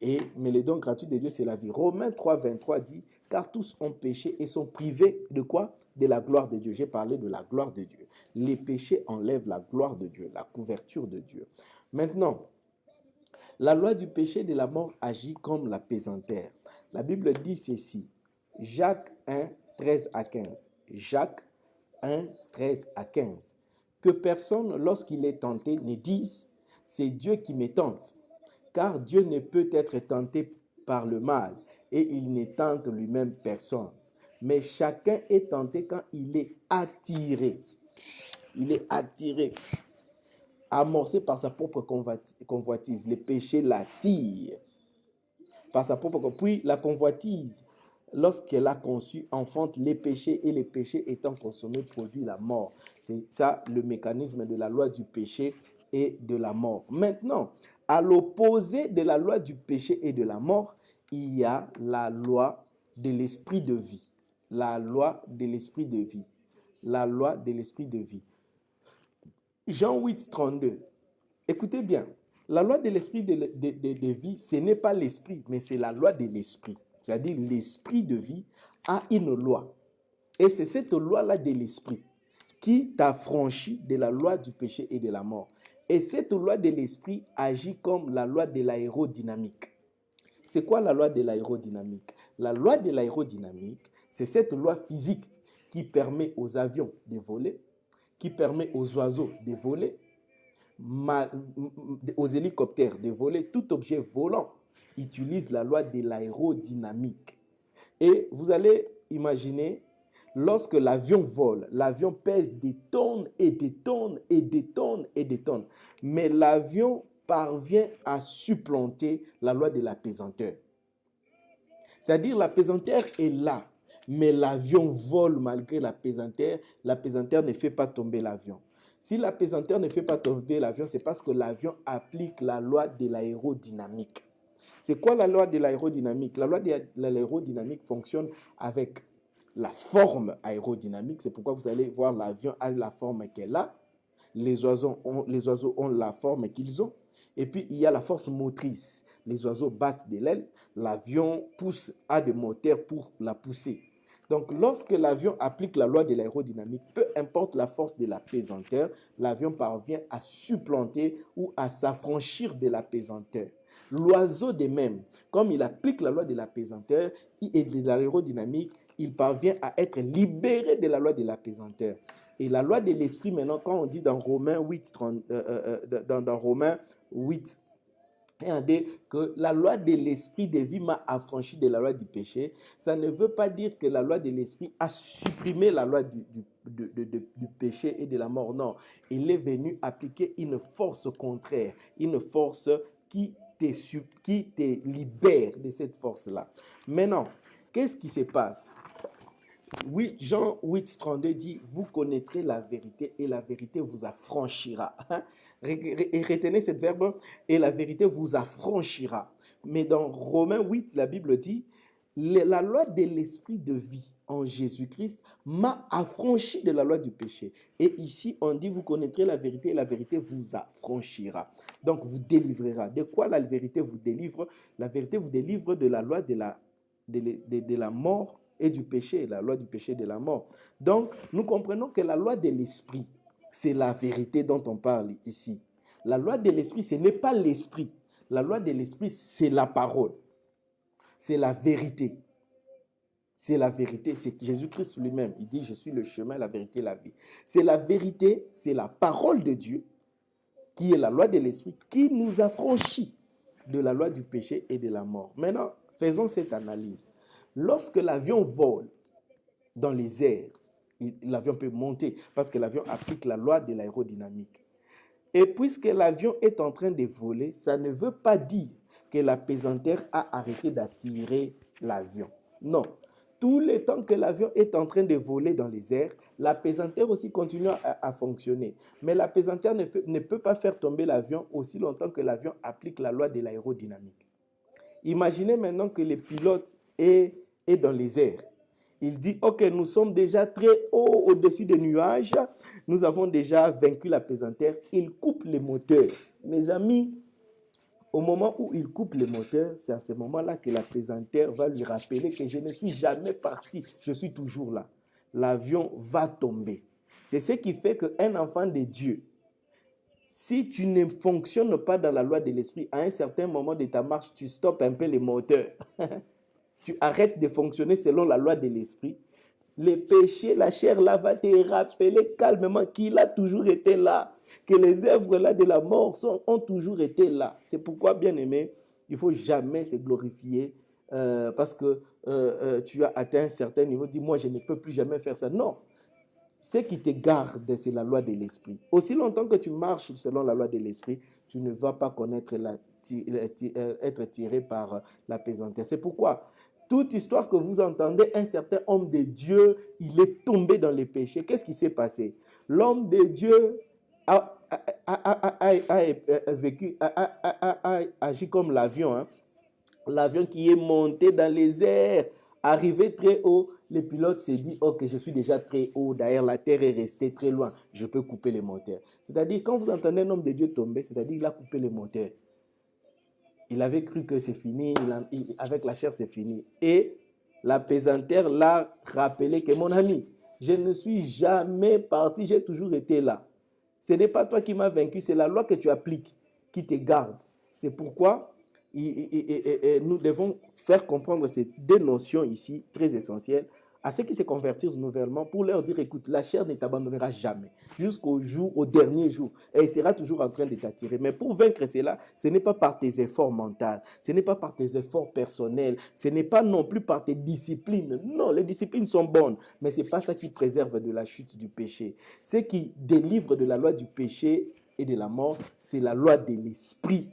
Mais le don gratuit de Dieu, c'est la vie. Romains 3, 23 dit, car tous ont péché et sont privés de quoi? De la gloire de Dieu. J'ai parlé de la gloire de Dieu. Les péchés enlèvent la gloire de Dieu, la couverture de Dieu. Maintenant, la loi du péché et de la mort agit comme la pesanteur. La Bible dit ceci, Jacques 1, 13 à 15. Jacques 1, 13 à 15. Que personne, lorsqu'il est tenté, ne dise, c'est Dieu qui me tente. Car Dieu ne peut être tenté par le mal, et il ne tente lui-même personne. Mais chacun est tenté quand il est attiré. Il est attiré, amorcé par sa propre convoitise. Le péché l'attire par sa propre convoitise. Puis la convoitise, lorsqu'elle a conçu, enfante les péchés, et les péchés étant consommés produit la mort. C'est ça le mécanisme de la loi du péché et de la mort. Maintenant, à l'opposé de la loi du péché et de la mort, il y a la loi de l'esprit de vie. La loi de l'esprit de vie. La loi de l'esprit de vie. Jean 8, 32. Écoutez bien, la loi de l'esprit de vie, ce n'est pas l'esprit, mais c'est la loi de l'esprit. C'est-à-dire l'esprit de vie a une loi. Et c'est cette loi-là de l'esprit qui t'affranchit de la loi du péché et de la mort. Et cette loi de l'esprit agit comme la loi de l'aérodynamique. C'est quoi la loi de l'aérodynamique? La loi de l'aérodynamique, c'est cette loi physique qui permet aux avions de voler, qui permet aux oiseaux de voler, aux hélicoptères de voler. Tout objet volant utilise la loi de l'aérodynamique. Et vous allez imaginer, lorsque l'avion vole, l'avion pèse des tonnes et des tonnes et des tonnes et des tonnes. Mais l'avion parvient à supplanter la loi de la pesanteur. C'est-à-dire la pesanteur est là, mais l'avion vole malgré la pesanteur ne fait pas tomber l'avion. Si la pesanteur ne fait pas tomber l'avion, c'est parce que l'avion applique la loi de l'aérodynamique. C'est quoi la loi de l'aérodynamique? La loi de l'aérodynamique fonctionne avec la forme aérodynamique. C'est pourquoi vous allez voir l'avion a la forme qu'elle a. Les oiseaux ont la forme qu'ils ont. Et puis, il y a la force motrice. Les oiseaux battent de l'aile. L'avion a des moteurs pour la pousser. Donc, lorsque l'avion applique la loi de l'aérodynamique, peu importe la force de la pesanteur, l'avion parvient à supplanter ou à s'affranchir de la pesanteur. L'oiseau de même, comme il applique la loi de la pesanteur et de l'aérodynamique, il parvient à être libéré de la loi de la pesanteur. Et la loi de l'esprit, maintenant, quand on dit dans Romains 8, dans Romains 8, et on dit que la loi de l'esprit de vie m'a affranchi de la loi du péché, ça ne veut pas dire que la loi de l'esprit a supprimé la loi du péché et de la mort. Non, il est venu appliquer une force contraire, une force qui te libère de cette force-là. Maintenant, qu'est-ce qui se passe? Oui, Jean 8, 32 dit, vous connaîtrez la vérité et la vérité vous affranchira. Et retenez cette verbe, et la vérité vous affranchira. Mais dans Romains 8, la Bible dit, la loi de l'esprit de vie en Jésus-Christ m'a affranchi de la loi du péché. Et ici, on dit, vous connaîtrez la vérité et la vérité vous affranchira. Donc, vous délivrera. De quoi la vérité vous délivre? La vérité vous délivre de la loi de la mort et du péché, la loi du péché et de la mort. Donc, nous comprenons que la loi de l'esprit, c'est la vérité dont on parle ici. La loi de l'esprit, ce n'est pas l'esprit. La loi de l'esprit, c'est la parole. C'est la vérité. C'est la vérité. C'est Jésus-Christ lui-même. Il dit, je suis le chemin, la vérité et la vie. C'est la vérité, c'est la parole de Dieu, qui est la loi de l'esprit, qui nous affranchit de la loi du péché et de la mort. Maintenant, faisons cette analyse. Lorsque l'avion vole dans les airs, l'avion peut monter parce que l'avion applique la loi de l'aérodynamique. Et puisque l'avion est en train de voler, ça ne veut pas dire que la pesanteur a arrêté d'attirer l'avion. Non. Tout le temps que l'avion est en train de voler dans les airs, la pesanteur aussi continue à fonctionner. Mais la pesanteur ne peut pas faire tomber l'avion aussi longtemps que l'avion applique la loi de l'aérodynamique. Imaginez maintenant que le pilote est dans les airs. Il dit, ok, nous sommes déjà très haut au-dessus des nuages, nous avons déjà vaincu la pesanteur. Il coupe les moteurs. Mes amis, au moment où il coupe les moteurs, c'est à ce moment-là que la pesanteur va lui rappeler que je ne suis jamais parti, je suis toujours là. L'avion va tomber. C'est ce qui fait qu'un enfant de Dieu, si tu ne fonctionnes pas dans la loi de l'esprit, à un certain moment de ta marche, tu stoppes un peu les moteurs. Tu arrêtes de fonctionner selon la loi de l'esprit. Le péché, la chair là va te rappeler calmement qu'il a toujours été là, que les œuvres là de la mort ont toujours été là. C'est pourquoi, bien aimé, il ne faut jamais se glorifier parce que tu as atteint un certain niveau. Dis, moi, je ne peux plus jamais faire ça. Non. Ce qui te garde, c'est la loi de l'esprit. Aussi longtemps que tu marches selon la loi de l'esprit, tu ne vas pas connaître être tiré par la pesanteur. C'est pourquoi toute histoire que vous entendez, un certain homme de Dieu, il est tombé dans les péchés. Qu'est-ce qui s'est passé? L'homme de Dieu a agi comme l'avion. Hein? L'avion qui est monté dans les airs, arrivé très haut. Le pilote s'est dit, ok, je suis déjà très haut. D'ailleurs, la terre est restée très loin. Je peux couper les moteurs. C'est-à-dire, quand vous entendez un homme de Dieu tomber, c'est-à-dire qu'il a coupé les moteurs. Il avait cru que c'est fini, avec la chair c'est fini. Et la pesanteur l'a rappelé que mon ami, je ne suis jamais parti, j'ai toujours été là. Ce n'est pas toi qui m'as vaincu, c'est la loi que tu appliques qui te garde. C'est pourquoi nous devons faire comprendre ces deux notions ici, très essentielles, à ceux qui se convertissent nouvellement, pour leur dire, écoute, la chair ne t'abandonnera jamais, jusqu'au jour, au dernier jour, et elle sera toujours en train de t'attirer. Mais pour vaincre cela, ce n'est pas par tes efforts mentaux, ce n'est pas par tes efforts personnels, ce n'est pas non plus par tes disciplines. Non, les disciplines sont bonnes, mais ce n'est pas ça qui préserve de la chute du péché. Ce qui délivre de la loi du péché et de la mort, c'est la loi de l'esprit.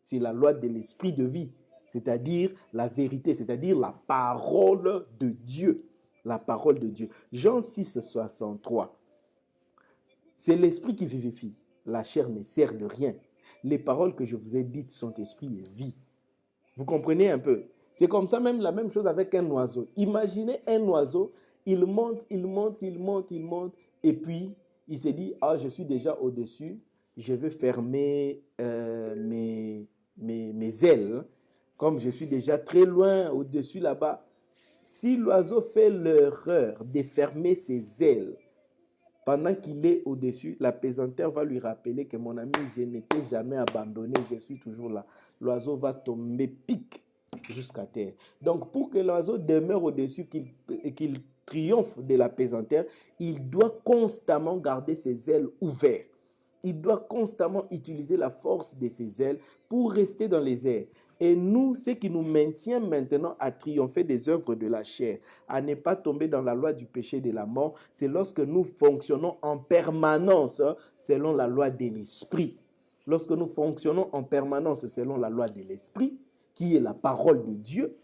C'est la loi de l'esprit de vie, c'est-à-dire la vérité, c'est-à-dire la parole de Dieu. La parole de Dieu. Jean 6, 63. C'est l'esprit qui vivifie. La chair ne sert de rien. Les paroles que je vous ai dites sont esprit et vie. Vous comprenez un peu? C'est comme ça même la même chose avec un oiseau. Imaginez un oiseau il monte, il monte, il monte, il monte. Et puis, il s'est dit, ah, je suis déjà au-dessus, je vais fermer mes ailes. Comme je suis déjà très loin au-dessus là-bas, si l'oiseau fait l'erreur de fermer ses ailes pendant qu'il est au-dessus, l'apaisanteur va lui rappeler que mon ami, je n'étais jamais abandonné, je suis toujours là. L'oiseau va tomber pique jusqu'à terre. Donc, pour que l'oiseau demeure au-dessus, qu'il triomphe de l'apaisanteur, il doit constamment garder ses ailes ouvertes. Il doit constamment utiliser la force de ses ailes pour rester dans les airs. Et nous, ce qui nous maintient maintenant à triompher des œuvres de la chair, à ne pas tomber dans la loi du péché et de la mort, c'est lorsque nous fonctionnons en permanence selon la loi de l'esprit. Lorsque nous fonctionnons en permanence selon la loi de l'esprit, qui est la parole de Dieu,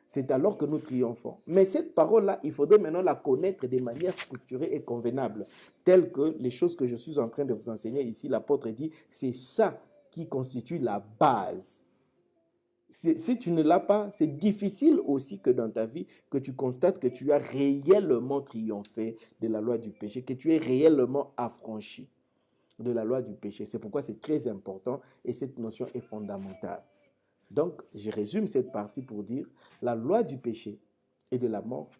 c'est alors que nous triomphons. Mais cette parole-là, il faudrait maintenant la connaître de manière structurée et convenable, telles que les choses que je suis en train de vous enseigner ici. L'apôtre dit, c'est ça qui constitue la base. Si tu ne l'as pas, c'est difficile aussi que dans ta vie, que tu constates que tu as réellement triomphé de la loi du péché, que tu es réellement affranchi de la loi du péché. C'est pourquoi c'est très important et cette notion est fondamentale. Donc, je résume cette partie pour dire, la loi du péché et de la mort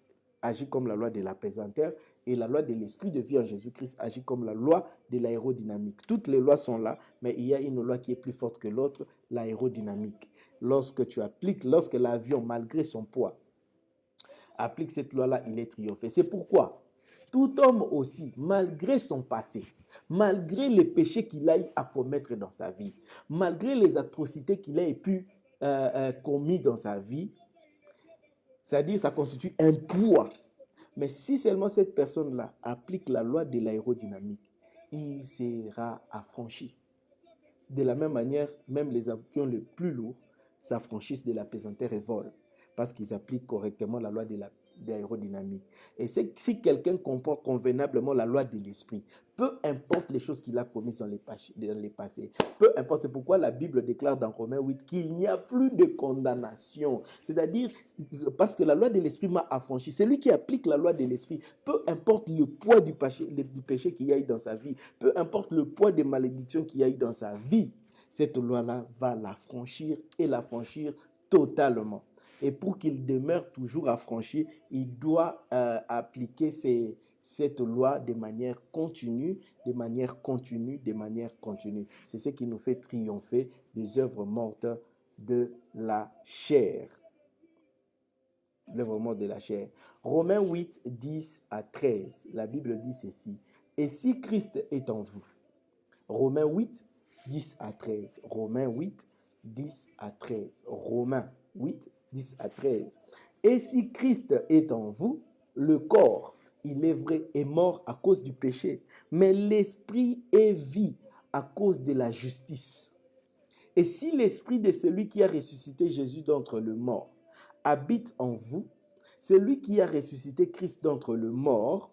agit comme la loi de l'apaisanteur et la loi de l'esprit de vie en Jésus-Christ agit comme la loi de l'aérodynamique. Toutes les lois sont là, mais il y a une loi qui est plus forte que l'autre, l'aérodynamique. Lorsque l'avion, malgré son poids, applique cette loi-là, il est triomphé. C'est pourquoi tout homme aussi, malgré son passé, malgré les péchés qu'il a eu à commettre dans sa vie, malgré les atrocités qu'il a pu commis dans sa vie, c'est-à-dire ça constitue un poids. Mais si seulement cette personne-là applique la loi de l'aérodynamique, il sera affranchi. De la même manière, même les avions les plus lourds s'affranchissent de l'apaisanteur et volent parce qu'ils appliquent correctement la loi de l'aérodynamique. Et si quelqu'un comporte convenablement la loi de l'esprit, peu importe les choses qu'il a commises dans les passés, peu importe, c'est pourquoi la Bible déclare dans Romains 8 qu'il n'y a plus de condamnation. C'est-à-dire, parce que la loi de l'esprit m'a affranchi. Celui qui applique la loi de l'esprit, peu importe le poids du péché qu'il y a eu dans sa vie, peu importe le poids des malédictions qu'il y a eu dans sa vie, cette loi-là va l'affranchir et l'affranchir totalement. Et pour qu'il demeure toujours affranchi, il doit appliquer cette loi de manière continue, de manière continue, de manière continue. C'est ce qui nous fait triompher des œuvres mortes de la chair. L'œuvre morte de la chair. Romains 8, 10 à 13, la Bible dit ceci. Et si Christ est en vous, Romains 8, 10 à 13, Romains 8, 10 à 13, Romains 8, 10 à 13. Et si Christ est en vous, le corps, il est vrai, est mort à cause du péché, mais l'esprit est vie à cause de la justice. Et si l'esprit de celui qui a ressuscité Jésus d'entre les morts habite en vous, celui qui a ressuscité Christ d'entre les morts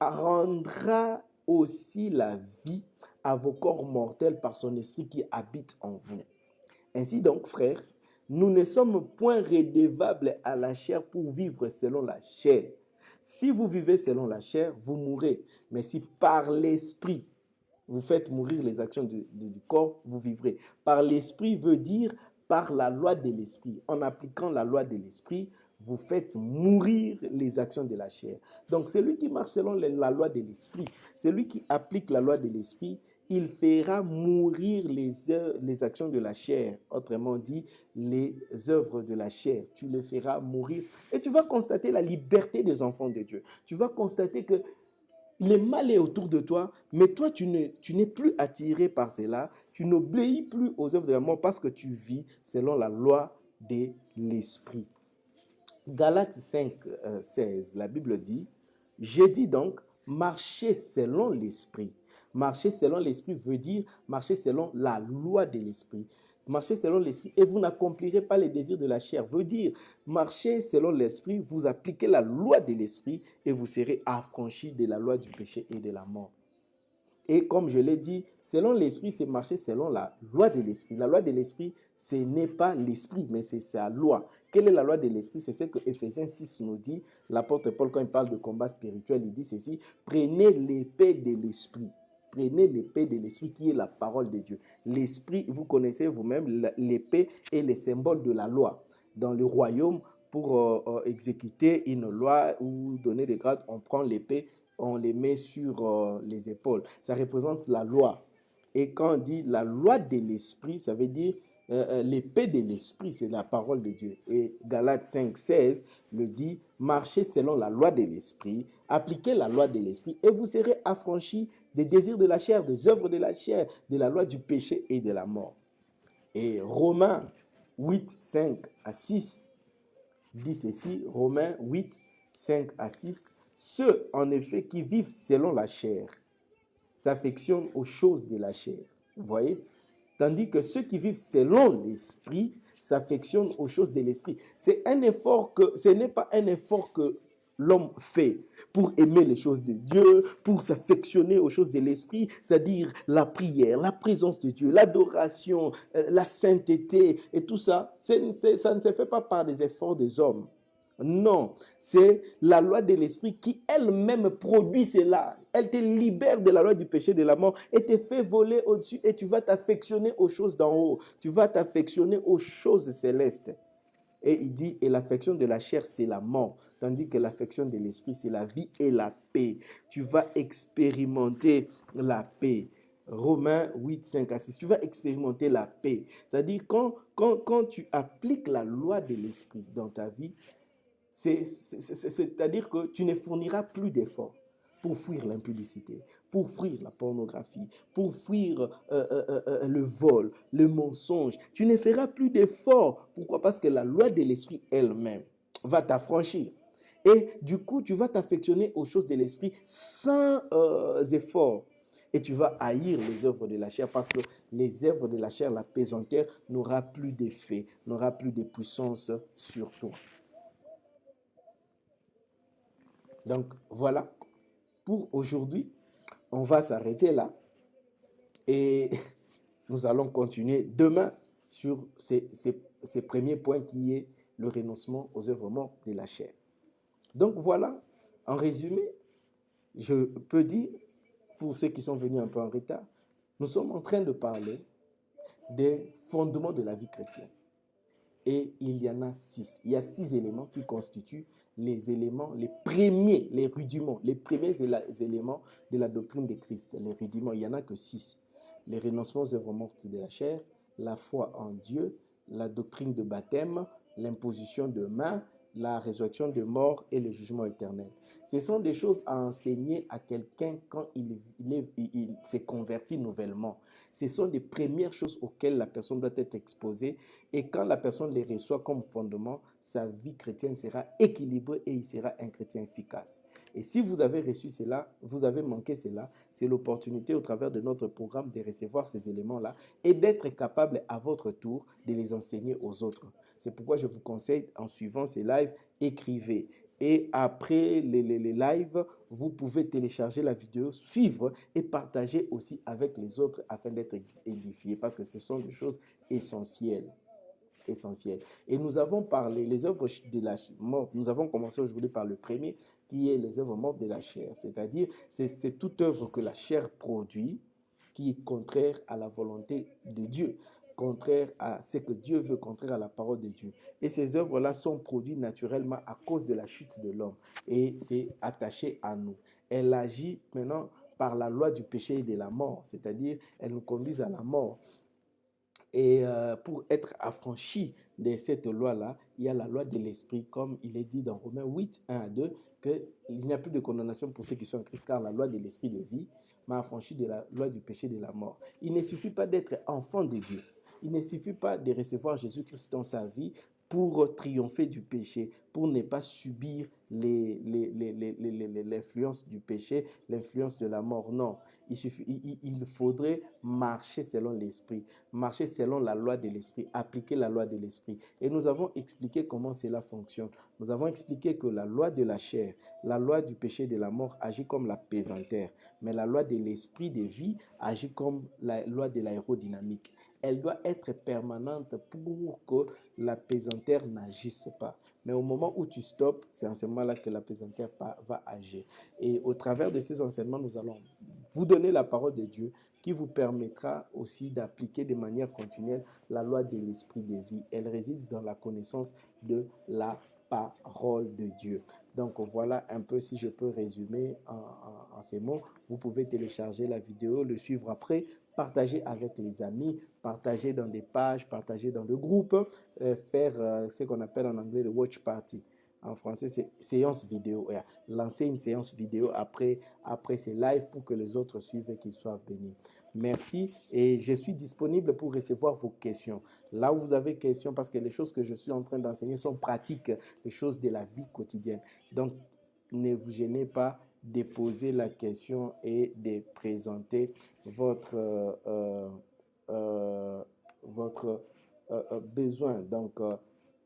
rendra aussi la vie à vos corps mortels par son esprit qui habite en vous. Ainsi donc, frères, nous ne sommes point redevables à la chair pour vivre selon la chair. Si vous vivez selon la chair, vous mourrez. Mais si par l'esprit, vous faites mourir les actions du corps, vous vivrez. Par l'esprit veut dire par la loi de l'esprit. En appliquant la loi de l'esprit, vous faites mourir les actions de la chair. Donc, celui qui marche selon la loi de l'esprit, celui qui applique la loi de l'esprit, il fera mourir les actions de la chair. Autrement dit, les œuvres de la chair. Tu les feras mourir. Et tu vas constater la liberté des enfants de Dieu. Tu vas constater que le mal est autour de toi, mais toi, tu n'es plus attiré par cela. Tu n'obéis plus aux œuvres de la mort parce que tu vis selon la loi de l'esprit. Galates 5, 16, la Bible dit, « J'ai dit donc, marchez selon l'esprit. » Marcher selon l'esprit veut dire marcher selon la loi de l'esprit. Marcher selon l'esprit et vous n'accomplirez pas les désirs de la chair. Veut dire marcher selon l'esprit, vous appliquez la loi de l'esprit et vous serez affranchis de la loi du péché et de la mort. Et comme je l'ai dit, selon l'esprit, c'est marcher selon la loi de l'esprit. La loi de l'esprit, ce n'est pas l'esprit, mais c'est sa loi. Quelle est la loi de l'esprit? C'est ce que Éphésiens 6 nous dit. L'apôtre Paul, quand il parle de combat spirituel, il dit ceci: prenez l'épée de l'esprit. Prenez l'épée de l'esprit qui est la parole de Dieu. L'esprit, vous connaissez vous-même, l'épée est le symbole de la loi. Dans le royaume, pour exécuter une loi ou donner des grades, on prend l'épée, on les met sur les épaules. Ça représente la loi. Et quand on dit la loi de l'esprit, ça veut dire l'épée de l'esprit, c'est la parole de Dieu. Et Galates 5,16 le dit: marchez selon la loi de l'esprit, appliquez la loi de l'esprit et vous serez affranchis des désirs de la chair, des œuvres de la chair, de la loi du péché et de la mort. Et Romains 8, 5 à 6 dit ceci, Romains 8, 5 à 6, ceux en effet qui vivent selon la chair s'affectionnent aux choses de la chair. Vous voyez? Tandis que ceux qui vivent selon l'esprit s'affectionnent aux choses de l'esprit. C'est un effort que, ce n'est pas un effort que l'homme fait pour aimer les choses de Dieu, pour s'affectionner aux choses de l'esprit, c'est-à-dire la prière, la présence de Dieu, l'adoration, la sainteté et tout ça. Ça ne se fait pas par des efforts des hommes. Non, c'est la loi de l'esprit qui elle-même produit cela. Elle te libère de la loi du péché, de la mort, et te fait voler au-dessus, et tu vas t'affectionner aux choses d'en haut. Tu vas t'affectionner aux choses célestes. Et il dit, et l'affection de la chair, c'est la mort, tandis que l'affection de l'esprit, c'est la vie et la paix. Tu vas expérimenter la paix. Romains 8, 5 à 6, tu vas expérimenter la paix. C'est-à-dire, quand tu appliques la loi de l'esprit dans ta vie, c'est-à-dire que tu ne fourniras plus d'efforts pour fuir l'impudicité, pour fuir la pornographie, pour fuir le vol, le mensonge. Tu ne feras plus d'efforts. Pourquoi? Parce que la loi de l'esprit elle-même va t'affranchir. Et du coup, tu vas t'affectionner aux choses de l'esprit sans effort. Et tu vas haïr les œuvres de la chair parce que les œuvres de la chair, la pesanteur, n'aura plus d'effet, n'aura plus de puissance sur toi. Donc voilà, pour aujourd'hui, on va s'arrêter là et nous allons continuer demain sur ces premiers points qui est le renoncement aux œuvres mortes de la chair. Donc voilà, en résumé, je peux dire, pour ceux qui sont venus un peu en retard, nous sommes en train de parler des fondements de la vie chrétienne. Et il y en a 6. Il y a 6 éléments qui constituent les éléments, les premiers, les rudiments, les premiers éléments de la doctrine de Christ. Les rudiments, il n'y en a que 6. Les renoncements aux œuvres mortes de la chair, la foi en Dieu, la doctrine de baptême, l'imposition de mains, la résurrection de mort et le jugement éternel. Ce sont des choses à enseigner à quelqu'un quand il s'est converti nouvellement. Ce sont des premières choses auxquelles la personne doit être exposée, et quand la personne les reçoit comme fondement, sa vie chrétienne sera équilibrée et il sera un chrétien efficace. Et si vous avez reçu cela, vous avez manqué cela, c'est l'opportunité au travers de notre programme de recevoir ces éléments-là et d'être capable à votre tour de les enseigner aux autres. C'est pourquoi je vous conseille, en suivant ces lives, écrivez. Et après les lives, vous pouvez télécharger la vidéo, suivre et partager aussi avec les autres afin d'être édifiés, parce que ce sont des choses essentielles. Et nous avons parlé, les œuvres de la mort, nous avons commencé aujourd'hui par le premier, qui est les œuvres mortes de la chair. C'est-à-dire, c'est toute œuvre que la chair produit, qui est contraire à la volonté de Dieu, contraire à ce que Dieu veut, contraire à la parole de Dieu. Et ces œuvres-là sont produites naturellement à cause de la chute de l'homme. Et c'est attaché à nous. Elle agit maintenant par la loi du péché et de la mort, c'est-à-dire, elle nous conduit à la mort. Et pour être affranchi de cette loi-là, il y a la loi de l'esprit, comme il est dit dans Romains 8, 1 à 2, qu'il n'y a plus de condamnation pour ceux qui sont en Christ, car la loi de l'esprit de vie m'a affranchi de la loi du péché et de la mort. Il ne suffit pas d'être enfant de Dieu. Il ne suffit pas de recevoir Jésus-Christ dans sa vie pour triompher du péché, pour ne pas subir l'influence du péché, l'influence de la mort. Non, il faudrait marcher selon l'esprit, marcher selon la loi de l'esprit, appliquer la loi de l'esprit. Et nous avons expliqué comment cela fonctionne. Nous avons expliqué que la loi de la chair, la loi du péché et de la mort agit comme la pesanteur, mais la loi de l'esprit de vie agit comme la loi de l'aérodynamique. elle doit être permanente pour que l'apaisanteur n'agisse pas. Mais au moment où tu stops, c'est en ce moment-là que l'apaisanteur va agir. Et au travers de ces enseignements, nous allons vous donner la parole de Dieu qui vous permettra aussi d'appliquer de manière continuelle la loi de l'esprit de vie. Elle réside dans la connaissance de la parole de Dieu. Donc voilà un peu, si je peux résumer en ces mots. Vous pouvez télécharger la vidéo, le suivre après, partager avec les amis, partager dans des pages, partager dans le groupe, faire ce qu'on appelle en anglais le watch party. En français, c'est séance vidéo. Ouais. Lancer une séance vidéo après ces lives pour que les autres suivent et qu'ils soient bénis. Merci et je suis disponible pour recevoir vos questions. Là où vous avez questions, parce que les choses que je suis en train d'enseigner sont pratiques, les choses de la vie quotidienne. Donc, ne vous gênez pas de poser la question et de présenter votre besoin. Donc,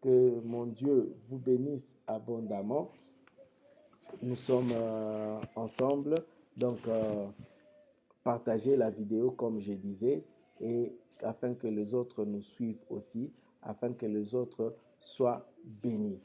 que mon Dieu vous bénisse abondamment. Nous sommes ensemble. Donc, partagez la vidéo comme je disais et afin que les autres nous suivent aussi, afin que les autres soient bénis.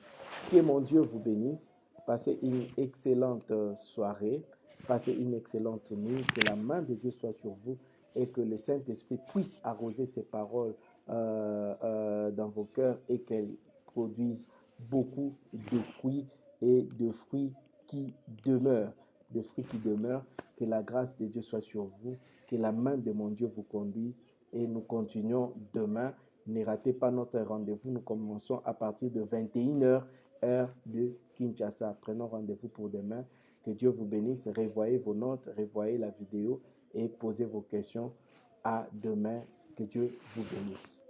Que mon Dieu vous bénisse. Passez une excellente soirée. Passez une excellente nuit. Que la main de Dieu soit sur vous et que le Saint-Esprit puisse arroser ses paroles dans vos cœurs et qu'elles produisent beaucoup de fruits et de fruits qui demeurent. De fruits qui demeurent. Que la grâce de Dieu soit sur vous. Que la main de mon Dieu vous conduise. Et nous continuons demain. Ne ratez pas notre rendez-vous. Nous commençons à partir de 21h, heure de Kinshasa. Prenons rendez-vous pour demain. Que Dieu vous bénisse. Revoyez vos notes, revoyez la vidéo et posez vos questions. À demain. Que Dieu vous bénisse.